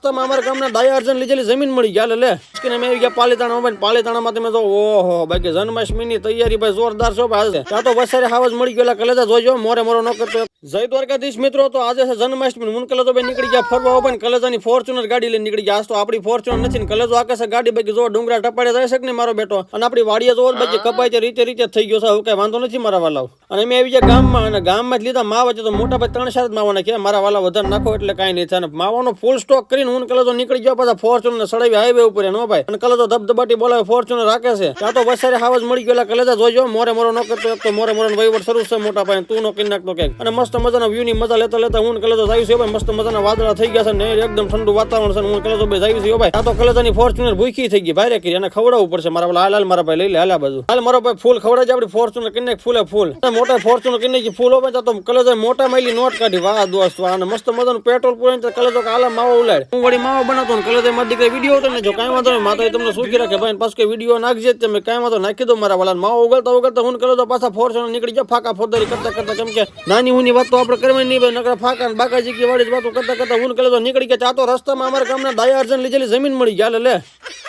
રસ્તામાં અમારા ગામના ડાયા અર્જન લીધેલી જમીન મળી ગયા લે કે અમે આવી ગયા પાલીતાણા. પાલીતાણામાં તમે તો ઓહો બાકી જન્માષ્ટમીની તૈયારી ભાઈ જોરદાર છો ભાઈ. ત્યાં તો વસારે હાવજ મળી ગયેલા કલેજા જોઈજો મોરે મોરો ન કરતો. જય દ્વારકાધીશ મિત્રો, તો આજે છે જન્માષ્ટમી. હું કલેજો ભાઈ નીકળી ગયા ફરવા ઉપર. કલેજાની ફોર્ચ્યુનર ગાડી લઈને નીકળી ગયા. આજ તો આપણી ફોર્ચ્યુનર નથી ને કલેજો આકાશ ગાડી બાકી જો ડુંગરા ટપાડે જાય છે ને મારો બેટો. અને આપણી વાડીએ જો બાકી કપાય છે રીતે રીતે થઈ ગયો છે. હવે કઈ વાંધો નથી મારા વાલાવ. અને અમે આવી ગયા ગામમાં અને ગામમાં જ લીધા માવા છે તો મોટા ભાઈ 3-4 માવા નાખ્યા. મારા વાલા વધારે નાખો એટલે કઈ નહીં થાય. માવાનો ફૂલ સ્ટોક કરીને હું કલેજો નીકળી ગયો પાછા ફોર્ચ્યુનર સડાવી હાઈવે ઉપર નો ભાઈ. અને કલેજો ધબધબાટી બોલાવે ફોર્ચ્યુનર રાખે છે. ત્યાં તો વસારે હાવજ મળી ગયેલા કલેજા જોઈજો મોરે મોરો ન કરતો. એક તો મોરે મોરો વહીવટ શરૂ છે મોટા ભાઈ. તું નો કરી નાખતો ક્યાંક. અને મસ્ત મજાના વ્યૂ ની મજા લેતા લેતા હું કલેજો જાય છે ભાઈ. મસ્ત મજાના વાદળા થઈ ગયા છે ને એકદમ ઠંડુ વાતાવરણ છે. હું કલેજો ભાઈ જાય છે ભાઈ. આ તો કલેજાની ફોર્ચ્યુનર ભૂખી થઈ ગઈ ભાઈ કરી. અને ખવડાવવું પડશે મારા વાલા. હાલ મારા ભાઈ લઈ લે હાલ બાજુ. હાલ મારો ભાઈ ફૂલ ખવડાવજે આપડી ફોર્ચ્યુનર કરીને ફૂલે ફૂલ. મોટા ફોર્ચ્યુનર કરીને ફૂલ હોય તો કલેજો મોટા માઈલી નોટ કાઢી. વાહ દોસ્ત અને મસ્ત મજાનું પેટ્રોલ પૂરે કલેજો હાલા માવો ઉલાડ. હું વળી માવો બનાવતો ને કલેજો મારી દીકરી વિડીયો હતો ને જો કાંઈ વાંધો નહીં માતા તમને સુખી રાખે ભાઈ. પાછું કે વિડીયો નાખજે તમે કાંઈ વાંધો નાખી દો મારા વાલા. માવો ઉગલતા ઉગલતા હું કલેજો પાછા ફોર્ચ્યુનર નીકળી જાય ફાકા ફોદારી કરતા કરતા. કેમ કે નાની હુની વાત તો આપણે કરવાની નહીં ભાઈ. નકર ફાકા બાકાજી કી વાળી વાતો કરતા કરતા હું કલેજો નીકળી ગયા. આ તો રસ્તામાં અમારા ગામના ડાયા અર્જન લીધેલી જમીન મળી ગયા લે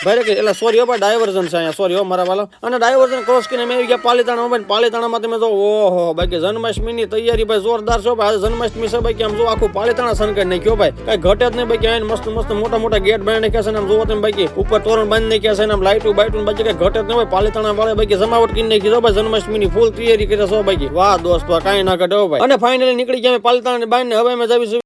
ભાઈ કે એટલે સોરી હો ભાઈ ડાયવર્ઝન છે અહીંયા સોરી હો મારા વાલા. અને ડાયવર્ઝન ક્રોસ કરીને અમે આવી ગયા પાલીતાણા. પાલીતાણામાં તમે તો ઓહો બાકી જન્માષ્ટમીની તૈયારી ભાઈ જોરદાર છો ભાઈ. જન્માષ્ટમી છે ભાઈ કે આમ જો આખું પાલીતાણા સંકટ નાખ્યો ભાઈ. કઈ ઘટે જ નહીં ભાઈ. ક્યાંય મસ્ત મસ્ત મોટા મોટા ગેટ બાંધી નાખ્યા છે. આમ જોવો તમે બાકી ઉપર તોરણ બાંધી નાખ્યા છે. આમ લાઈટું બાઈટું બાકી કઈ ઘટે જ નહીં ભાઈ. પાલીતાણા વાળા બાકી જમાવટ કરી નાખી દો ભાઈ. જન્માષ્ટમીની ફૂલ તૈયારી કરે છો બાકી. વાહ દોસ્તો કાંઈ ના ઘટે હો ભાઈ. અને ફાઇનલી નીકળી ગયા પાલીતાણા બાંધીને હવે અમે જાવીશું